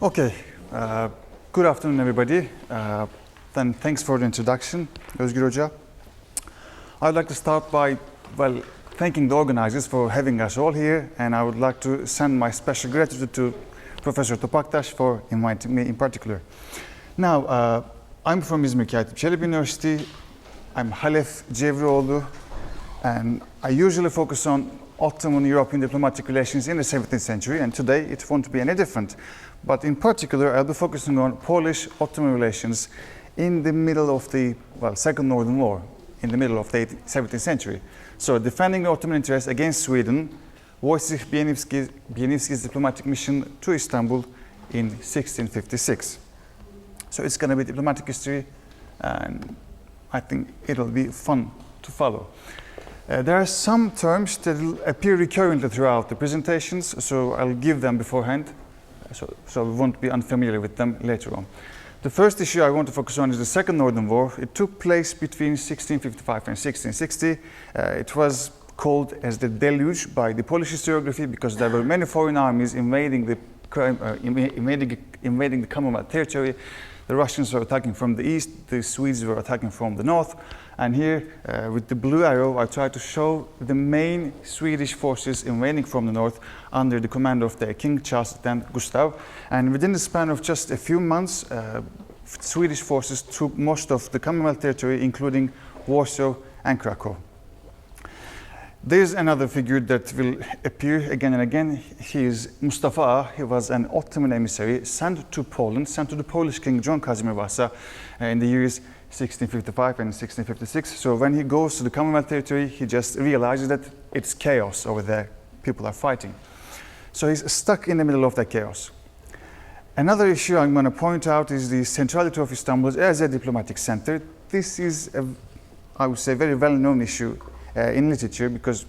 Okay, good afternoon, everybody. Then thanks for the introduction, Özgür Hoca. I'd like to start by, thanking the organizers for having us all here, and I would like to send my special gratitude to Professor Topaktaş for inviting me in particular. Now, I'm from İzmir Katip Çelebi University. I'm Halef Cevrioğlu, and I usually focus on Ottoman-European diplomatic relations in the 17th century, and today it won't be any different. But in particular, I'll be focusing on Polish-Ottoman relations in the middle of the, Second Northern War, in the middle of the 17th century. So defending Ottoman interests against Sweden, Wojciech Bieniewski's diplomatic mission to Istanbul in 1656. So it's going to be diplomatic history, and I think it'll be fun to follow. There are some terms that will appear recurrently throughout the presentations, so I'll give them beforehand, so we won't be unfamiliar with them later on. The first issue I want to focus on is the Second Northern War. It took place between 1655 and 1660. It was called as the Deluge by the Polish historiography because there were many foreign armies invading the Commonwealth territory. The Russians were attacking from the east, the Swedes were attacking from the north. And here, with the blue arrow, I try to show the main Swedish forces invading from the north under the command of their King Charles X Gustav. And within the span of just a few months, Swedish forces took most of the Commonwealth territory, including Warsaw and Krakow. There's another figure that will appear again and again. He is Mustafa. He was an Ottoman emissary sent to Poland, sent to the Polish King John Casimir Vasa in the years 1655 and 1656. So when he goes to the Commonwealth territory, he just realizes that it's chaos over there. People are fighting. So he's stuck in the middle of that chaos. Another issue I'm going to point out is the centrality of Istanbul as a diplomatic center. This is, I would say, very well-known issue in literature because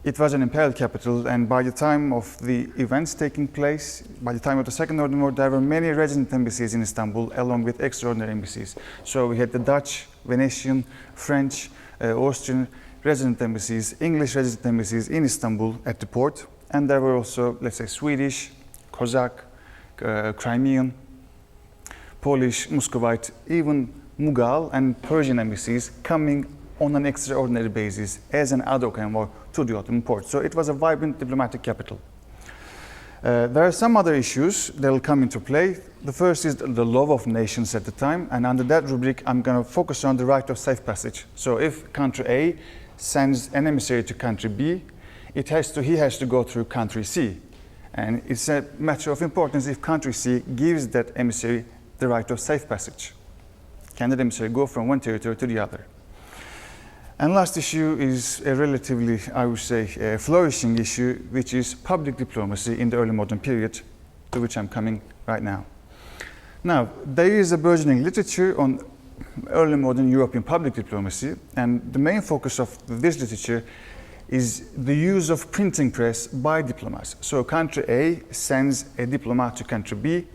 it was an imperial capital, and by the time of the events taking place, by the time of the Second Northern War, there were many resident embassies in Istanbul along with extraordinary embassies. So we had the Dutch, Venetian, French, Austrian resident embassies, English resident embassies in Istanbul at the port, and there were also, let's say, Swedish, Cossack, Crimean, Polish, Muscovite, even Mughal and Persian embassies coming on an extraordinary basis as an ad hoc envoy to the Ottoman port. So it was a vibrant diplomatic capital. There are some other issues that will come into play. The first is the law of nations at the time, and under that rubric I'm going to focus on the right of safe passage. So if country A sends an emissary to country B, he has to go through country C. And it's a matter of importance if country C gives that emissary the right of safe passage. Can that emissary go from one territory to the other? And last issue is a relatively, I would say, flourishing issue, which is public diplomacy in the early modern period, to which I'm coming right now. Now, there is a burgeoning literature on early modern European public diplomacy, and the main focus of this literature is the use of printing press by diplomats. So country A sends a diplomat to country B.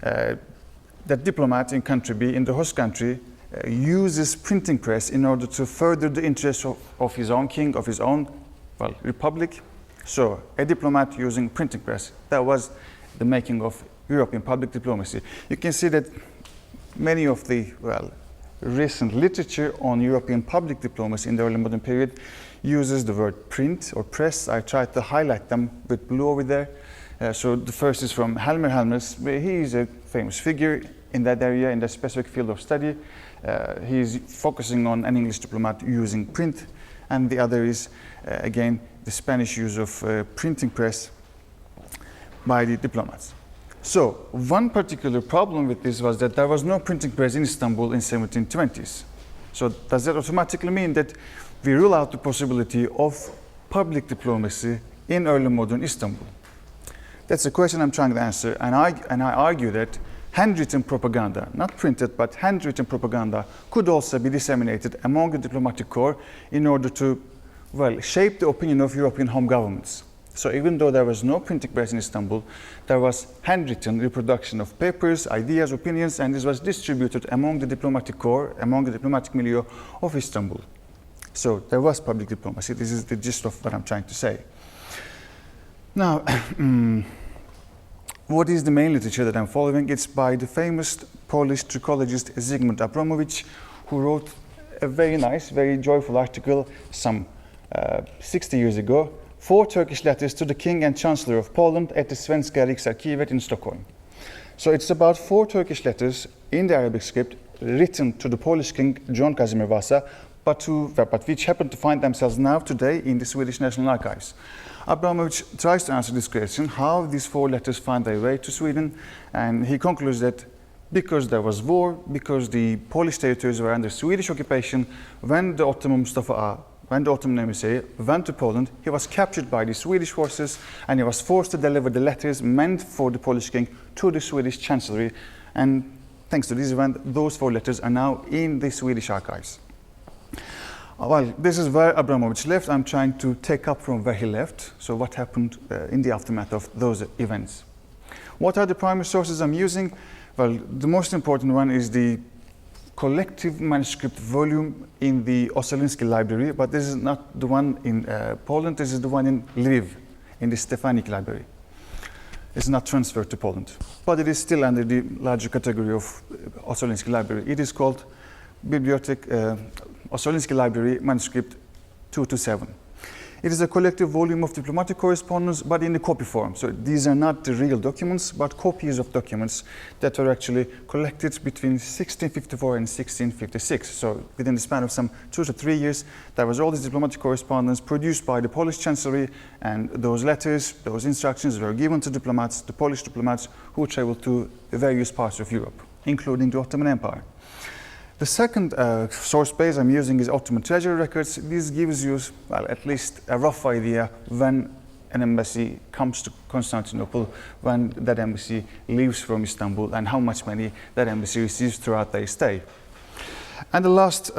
That diplomat in country B, in the host country, uses printing press in order to further the interests of his own king, of his own, republic. So a diplomat using printing press, that was the making of European public diplomacy. You can see that many of the, recent literature on European public diplomacy in the early modern period uses the word print or press. I tried to highlight them with blue over there. So the first is from Helmer Helmers. He is a famous figure in that area, in that specific field of study. He's focusing on an English diplomat using print, and the other is, again, the Spanish use of printing press by the diplomats. So one particular problem with this was that there was no printing press in Istanbul in 1720s. So does that automatically mean that we rule out the possibility of public diplomacy in early modern Istanbul? That's a question I'm trying to answer, and I argue that handwritten propaganda, not printed, but handwritten propaganda, could also be disseminated among the diplomatic corps in order to, shape the opinion of European home governments. So even though there was no printing press in Istanbul, there was handwritten reproduction of papers, ideas, opinions, and this was distributed among the diplomatic corps, among the diplomatic milieu of Istanbul. So there was public diplomacy. This is the gist of what I'm trying to say. Now, what is the main literature that I'm following? It's by the famous Polish trichologist Zygmunt Abramowicz, who wrote a very nice, very joyful article some 60 years ago, 4 Turkish letters to the King and Chancellor of Poland at the Svenska Riksarkivet in Stockholm. So it's about 4 Turkish letters in the Arabic script written to the Polish King John Casimir Vasa, but which happen to find themselves now today in the Swedish National Archives. Abramowicz tries to answer this question, how these 4 letters find their way to Sweden, and he concludes that because there was war, because the Polish territories were under Swedish occupation, when the Ottoman emissary went to Poland, he was captured by the Swedish forces and he was forced to deliver the letters meant for the Polish king to the Swedish chancellery. And thanks to this event, those 4 letters are now in the Swedish archives. Well, this is where Abramowicz left. I'm trying to take up from where he left. So what happened in the aftermath of those events? What are the primary sources I'm using? Well, the most important one is the collective manuscript volume in the Ossoliński library, but this is not the one in Poland, this is the one in Lviv, in the Stefanik library. It's not transferred to Poland, but it is still under the larger category of Ossoliński library. It is called Bibliotek Ossoliński Library Manuscript 227. It is a collective volume of diplomatic correspondence, but in the copy form. So these are not the real documents, but copies of documents that were actually collected between 1654 and 1656. So within the span of some 2 to 3 years, there was all this diplomatic correspondence produced by the Polish chancellery, and those letters, those instructions were given to diplomats, the Polish diplomats, who traveled to various parts of Europe, including the Ottoman Empire. The second source base I'm using is Ottoman treasury records. This gives you, well, at least a rough idea when an embassy comes to Constantinople, when that embassy leaves from Istanbul, and how much money that embassy receives throughout their stay. And the last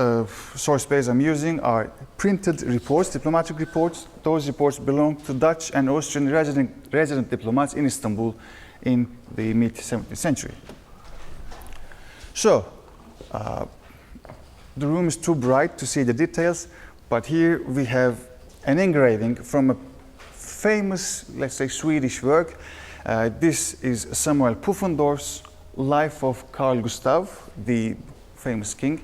source base I'm using are printed reports, diplomatic reports. Those reports belong to Dutch and Austrian resident diplomats in Istanbul in the mid-17th century. So, the room is too bright to see the details, but here we have an engraving from a famous, let's say, Swedish work. This is Samuel Pufendorf's Life of Carl Gustaf, the famous king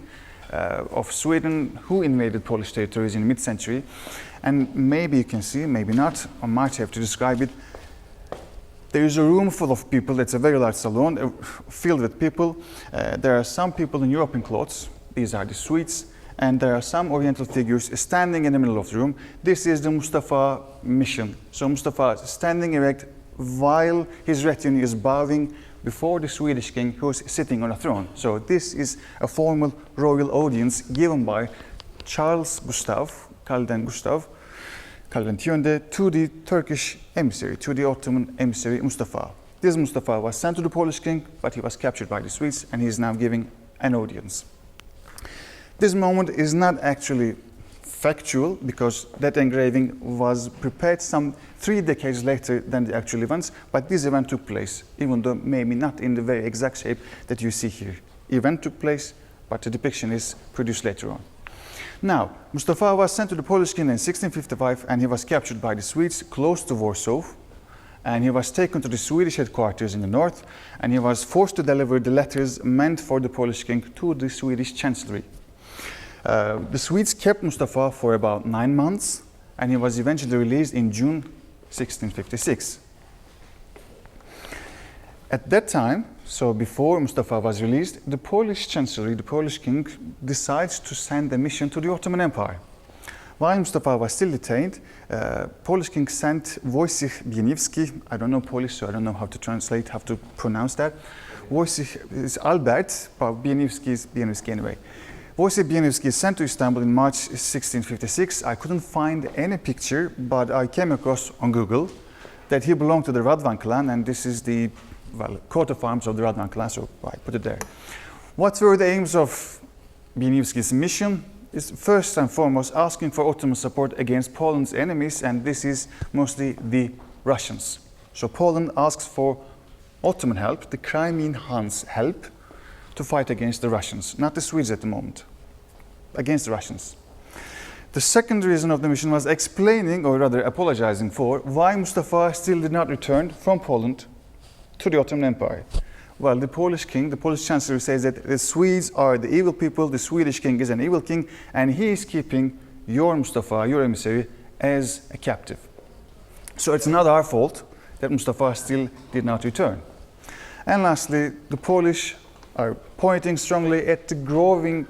of Sweden, who invaded Polish territories in the mid-century. And maybe you can see, maybe not, I might have to describe it. There is a room full of people. It's a very large salon filled with people. There are some people in European clothes. These are the Swedes. And there are some Oriental figures standing in the middle of the room. This is the Mustafa mission. So Mustafa is standing erect while his retinue is bowing before the Swedish king, who is sitting on a throne. So this is a formal royal audience given by Charles Gustav, Karl X, to the Turkish emissary, to the Ottoman emissary Mustafa. This Mustafa was sent to the Polish king, but he was captured by the Swedes, and he is now giving an audience. This moment is not actually factual, because that engraving was prepared some 3 decades later than the actual events, but this event took place, even though maybe not in the very exact shape that you see here. Event took place, but the depiction is produced later on. Now, Mustafa was sent to the Polish king in 1655, and he was captured by the Swedes close to Warsaw, and he was taken to the Swedish headquarters in the north, and he was forced to deliver the letters meant for the Polish king to the Swedish chancellery. The Swedes kept Mustafa for about 9 months, and he was eventually released in June 1656. At that time, so before Mustafa was released, the Polish chancellery, the Polish king, decides to send a mission to the Ottoman Empire. While Mustafa was still detained, Polish king sent Wojciech Bieniewski. I don't know Polish, so I don't know how to translate, how to pronounce that. Wojciech is Albert, but Bieniewski is Bieniewski anyway. Wojciech Bieniewski is sent to Istanbul in March 1656. I couldn't find any picture, but I came across on Google that he belonged to the Radvan clan, and this is the coat of arms of the Radvan clan, so I put it there. What were the aims of Bieniewski's mission? Is first and foremost asking for Ottoman support against Poland's enemies, and this is mostly the Russians. So Poland asks for Ottoman help, the Crimean Han's help, to fight against the Russians, not the Swedes at the moment, against the Russians. The second reason of the mission was explaining, or rather apologizing for, why Mustafa still did not return from Poland to the Ottoman Empire? Well, the Polish king, the Polish chancellor says that the Swedes are the evil people, the Swedish king is an evil king, and he is keeping your Mustafa, your emissary, as a captive. So it's not our fault that Mustafa still did not return. And lastly, the Polish are pointing strongly at the growing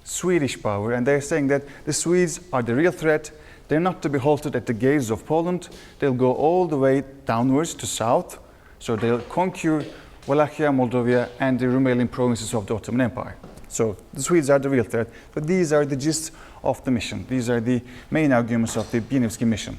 Swedish power, and they're saying that the Swedes are the real threat. They're not to be halted at the gates of Poland. They'll go all the way downwards to south, so they'll conquer Wallachia, Moldavia, and the remaining provinces of the Ottoman Empire. So the Swedes are the real threat, but these are the gist of the mission. These are the main arguments of the Bieniewski mission.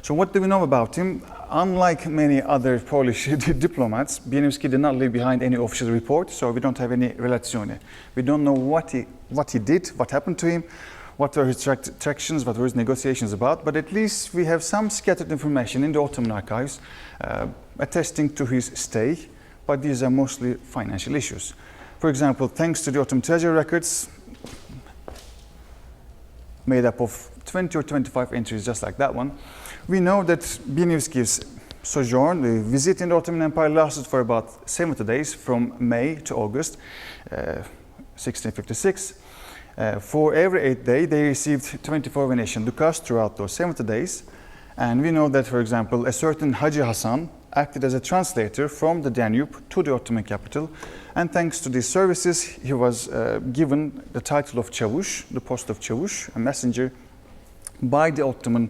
So what do we know about him? Unlike many other Polish diplomats, Bieniewski did not leave behind any official report, so we don't have any relazione. We don't know what he did, what happened to him, what were his tractions, what were his negotiations about, but at least we have some scattered information in the Ottoman archives attesting to his stay, but these are mostly financial issues. For example, thanks to the Ottoman treasury records, made up of 20 or 25 entries just like that one, we know that Bieniewski's sojourn, the visit in the Ottoman Empire, lasted for about 70 days, from May to August 1656. For every 8 days, they received 24 Venetian ducats throughout those 70 days. And we know that, for example, a certain Haji Hassan acted as a translator from the Danube to the Ottoman capital. And thanks to these services, he was given the title of Çavuş, the post of Çavuş, a messenger, by the Ottoman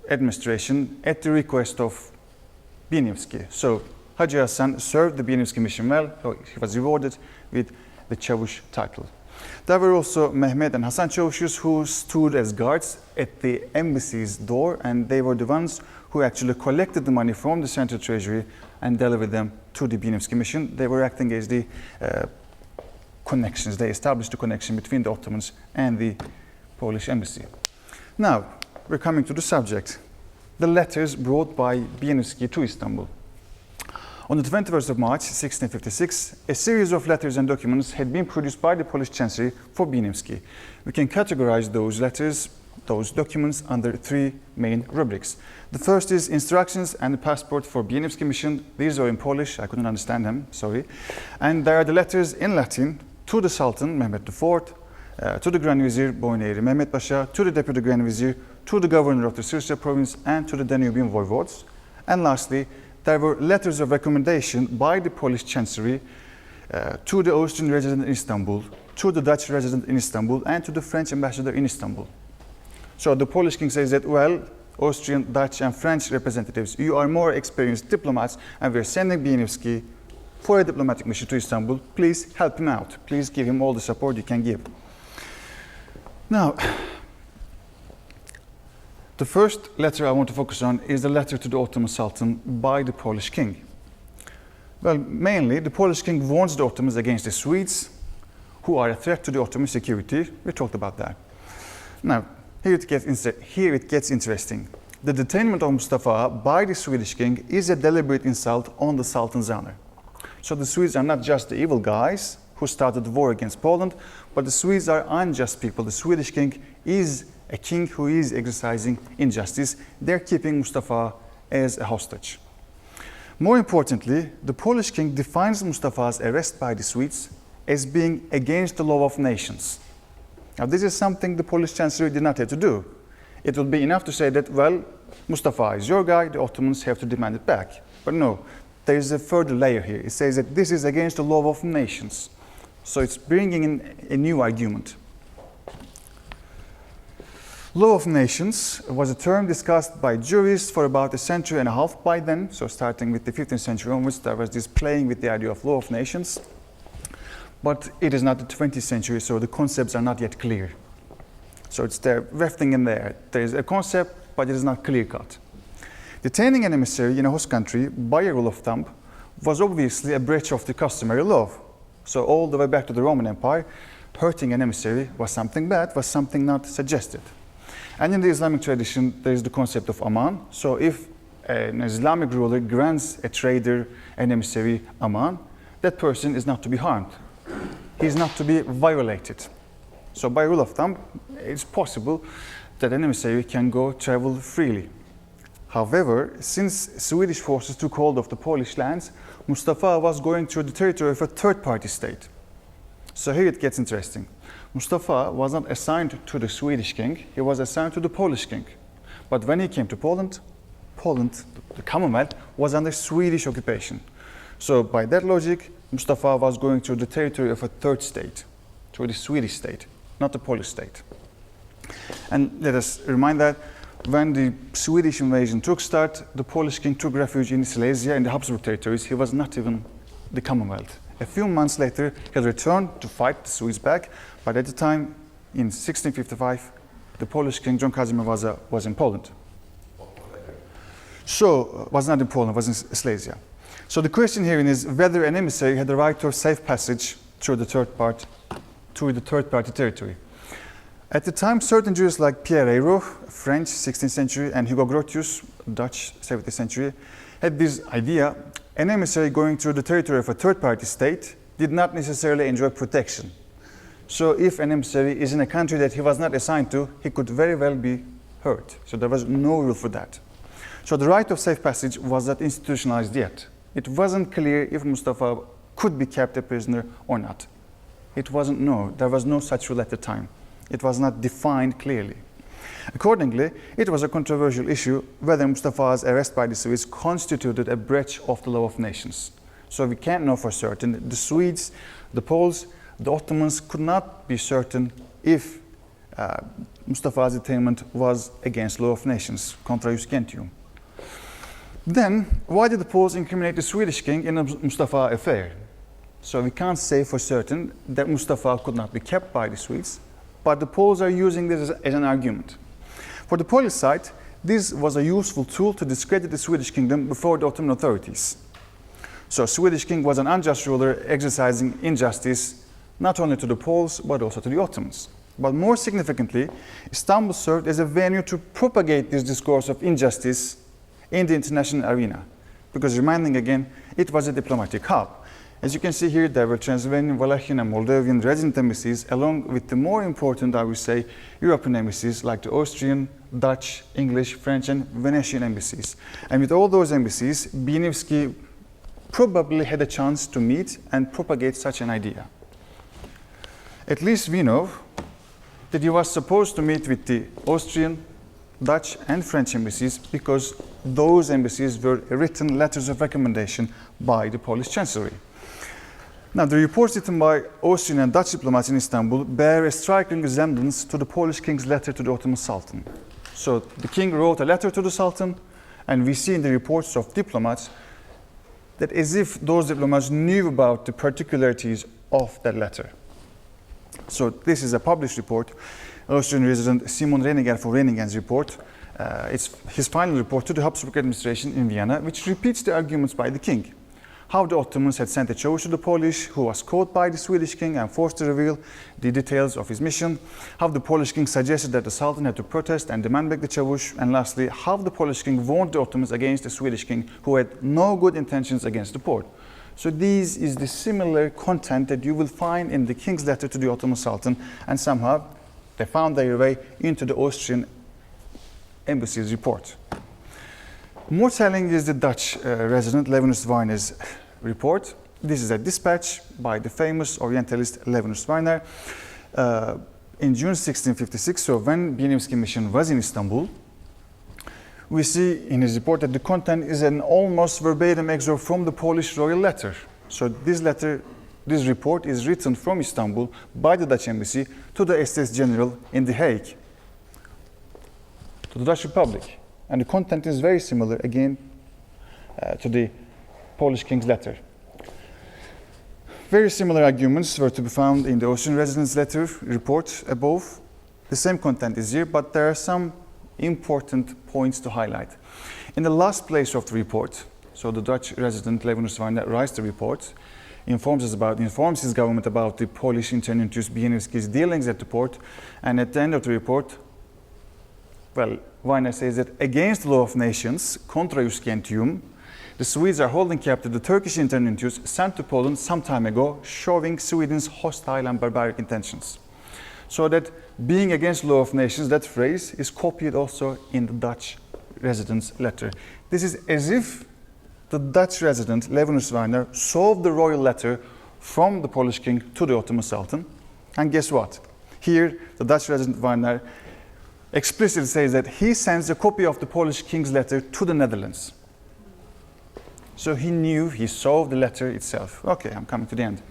administration at the request of Bieniewski. So Haji Hassan served the Bieniewski mission well. He was rewarded with the Çavuş title. There were also Mehmet and Hasan Çavuşus who stood as guards at the embassy's door, and they were the ones who actually collected the money from the central treasury and delivered them to the Bieniewski mission. They were acting as the connections. They established the connection between the Ottomans and the Polish embassy. Now, we're coming to the subject. The letters brought by Bieniewski to Istanbul. On the 21st of March 1656, a series of letters and documents had been produced by the Polish Chancellery for Bieniewski. We can categorize those letters, those documents, under three main rubrics. The first is instructions and the passport for Bieniewski mission. These are in Polish, I couldn't understand them, sorry. And there are the letters in Latin to the Sultan, Mehmet IV, to the Grand Vizier, Boyneiri Mehmet Pasha, to the Deputy Grand Vizier, to the governor of the Sirte province, and to the Danubian voivodes. And lastly, there were letters of recommendation by the Polish Chancellery to the Austrian resident in Istanbul, to the Dutch resident in Istanbul, and to the French ambassador in Istanbul. So the Polish king says that, well, Austrian, Dutch, and French representatives, you are more experienced diplomats, and we're sending Bieniewski for a diplomatic mission to Istanbul. Please help him out. Please give him all the support you can give. Now, the first letter I want to focus on is the letter to the Ottoman Sultan by the Polish king. Well, mainly, the Polish king warns the Ottomans against the Swedes, who are a threat to the Ottoman security. We talked about that. Now, here it gets interesting. The detainment of Mustafa by the Swedish king is a deliberate insult on the Sultan's honor. So the Swedes are not just the evil guys who started the war against Poland, but the Swedes are unjust people. The Swedish king is a king who is exercising injustice. They're keeping Mustafa as a hostage. More importantly, the Polish king defines Mustafa's arrest by the Swedes as being against the law of nations. Now, this is something the Polish Chancellery did not have to do. It would be enough to say that, well, Mustafa is your guy, the Ottomans have to demand it back. But no, there is a further layer here. It says that this is against the law of nations. So it's bringing in a new argument. Law of nations was a term discussed by jurists for about a century and a half by then. So starting with the 15th century onwards, there was this playing with the idea of law of nations. But it is not the 20th century, so the concepts are not yet clear. So it's there, wafting in there. There is a concept, but it is not clear-cut. Detaining an emissary in a host country by a rule of thumb was obviously a breach of the customary law. So all the way back to the Roman Empire, hurting an emissary was something bad, was something not suggested. And in the Islamic tradition, there is the concept of aman. So if an Islamic ruler grants a trader, an emissary, aman, that person is not to be harmed. He is not to be violated. So by rule of thumb, it's possible that an emissary can go travel freely. However, since Swedish forces took hold of the Polish lands, Mustafa was going through the territory of a third-party state. So here it gets interesting. Mustafa was not assigned to the Swedish king, he was assigned to the Polish king. But when he came to Poland, the Commonwealth, was under Swedish occupation. So by that logic, Mustafa was going through the territory of a third state, through the Swedish state, not the Polish state. And let us remind that when the Swedish invasion took start, the Polish king took refuge in Silesia in the Habsburg territories. He was not even the Commonwealth. A few months later, he returned to fight the Swedes back, but at the time, in 1655, the Polish king John Casimir was in Poland. So, was not in Poland, was in Silesia. So the question here is whether an emissary had the right of safe passage through the third-party territory. At the time, certain Jews like Pierre Eyraud, French, 16th century, and Hugo Grotius, Dutch, 17th century, had this idea: an emissary going through the territory of a third-party state did not necessarily enjoy protection. So if an emissary is in a country that he was not assigned to, he could very well be hurt. So there was no rule for that. So the right of safe passage was not institutionalized yet. It wasn't clear if Mustafa could be kept a prisoner or not. It wasn't known. There was no such rule at the time. It was not defined clearly. Accordingly, it was a controversial issue whether Mustafa's arrest by the Swedes constituted a breach of the law of nations. So we can't know for certain. The Swedes, the Poles, the Ottomans could not be certain if Mustafa's detainment was against law of nations, contra ius gentium. Then, why did the Poles incriminate the Swedish king in the Mustafa affair? So we can't say for certain that Mustafa could not be kept by the Swedes, but the Poles are using this as an argument. For the Polish side, this was a useful tool to discredit the Swedish kingdom before the Ottoman authorities. So Swedish king was an unjust ruler exercising injustice not only to the Poles but also to the Ottomans. But more significantly, Istanbul served as a venue to propagate this discourse of injustice in the international arena. Because reminding again, it was a diplomatic hub. As you can see here, there were Transylvanian, Wallachian and Moldavian resident embassies, along with the more important, I would say, European embassies like the Austrian, Dutch, English, French and Venetian embassies. And with all those embassies, Bieniewski probably had a chance to meet and propagate such an idea. At least we know that he was supposed to meet with the Austrian, Dutch and French embassies because those embassies were written letters of recommendation by the Polish Chancellery. Now, the reports written by Austrian and Dutch diplomats in Istanbul bear a striking resemblance to the Polish king's letter to the Ottoman Sultan. So the king wrote a letter to the Sultan, and we see in the reports of diplomats that as if those diplomats knew about the particularities of that letter. So this is a published report, Austrian resident Simon Reiniger for Reinigen's report. It's his final report to the Habsburg administration in Vienna, which repeats the arguments by the king. How the Ottomans had sent a Çavuş to the Polish, who was caught by the Swedish king and forced to reveal the details of his mission. How the Polish king suggested that the Sultan had to protest and demand back the Çavuş. And lastly, how the Polish king warned the Ottomans against the Swedish king, who had no good intentions against the Port. So this is the similar content that you will find in the king's letter to the Ottoman Sultan, and somehow they found their way into the Austrian embassy's report. More telling is the Dutch resident Levenus Weiner's report. This is a dispatch by the famous Orientalist Levenus Weiner in June 1656. So when Bieniewski mission was in Istanbul, we see in his report that the content is an almost verbatim excerpt from the Polish royal letter. So this report is written from Istanbul by the Dutch embassy to the Estates General in The Hague, to the Dutch Republic. And the content is very similar, again, to the Polish king's letter. Very similar arguments were to be found in the Austrian resident's letter report above. The same content is here, but there are some important points to highlight. In the last place of the report, so the Dutch resident Levenus Weiner writes the report, informs his government about the Polish intendant Bieniewski's dealings at the port, and at the end of the report, well, Weiner says that against the law of nations, contra ius gentium, the Swedes are holding captive the Turkish intendant sent to Poland some time ago, showing Sweden's hostile and barbaric intentions. So that being against the law of nations, that phrase is copied also in the Dutch resident's letter. This is as if the Dutch resident, Levenus Werner, solved the royal letter from the Polish king to the Ottoman Sultan. And guess what? Here, the Dutch resident Werner explicitly says that he sends a copy of the Polish king's letter to the Netherlands. So he knew he solved the letter itself. Okay, I'm coming to the end.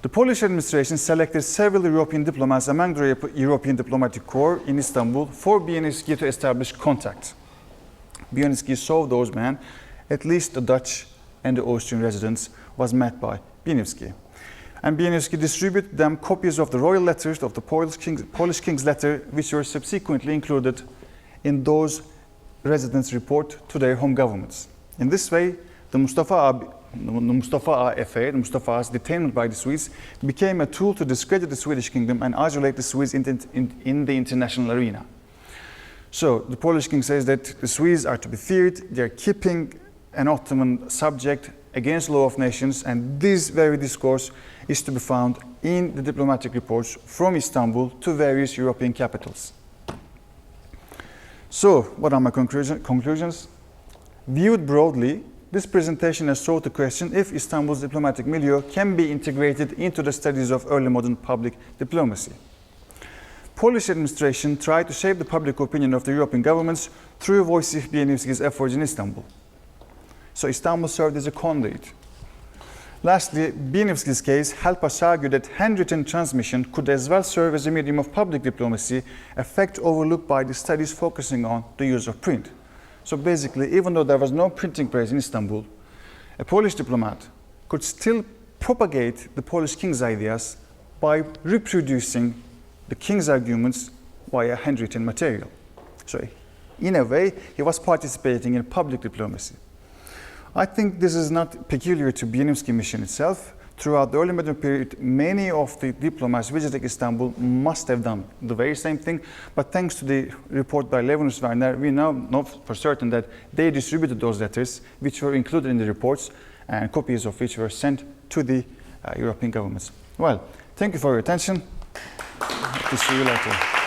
The Polish administration selected several European diplomats among the European diplomatic corps in Istanbul for Bieniewski to establish contact. Bieniewski saw those men, at least the Dutch and the Austrian residents, was met by Bieniewski. And Bieniewski distributed them copies of the royal letters of the Polish king's letter, which were subsequently included in those residents' report to their home governments. In this way, the Mustafa affair, the Mustafa's detainment by the Swedes, became a tool to discredit the Swedish kingdom and isolate the Swedes in the international arena. So the Polish king says that the Swedes are to be feared, they are keeping an Ottoman subject against law of nations, and this very discourse is to be found in the diplomatic reports from Istanbul to various European capitals. So, what are my conclusions? Viewed broadly, this presentation has sought to question if Istanbul's diplomatic milieu can be integrated into the studies of early modern public diplomacy. Polish administration tried to shape the public opinion of the European governments through Wojciech Bieniewski's efforts in Istanbul. So Istanbul served as a conduit. Lastly, Bieniewski's case helped us argue that handwritten transmission could as well serve as a medium of public diplomacy, a fact overlooked by the studies focusing on the use of print. So basically, even though there was no printing press in Istanbul, a Polish diplomat could still propagate the Polish king's ideas by reproducing the king's arguments via handwritten material. So in a way, he was participating in public diplomacy. I think this is not peculiar to Bieniewski mission itself. Throughout the early modern period, many of the diplomats visiting Istanbul must have done the very same thing, but thanks to the report by Levenus Werner, we now know for certain that they distributed those letters, which were included in the reports, and copies of which were sent to the European governments. Well, thank you for your attention. Hope to see you later.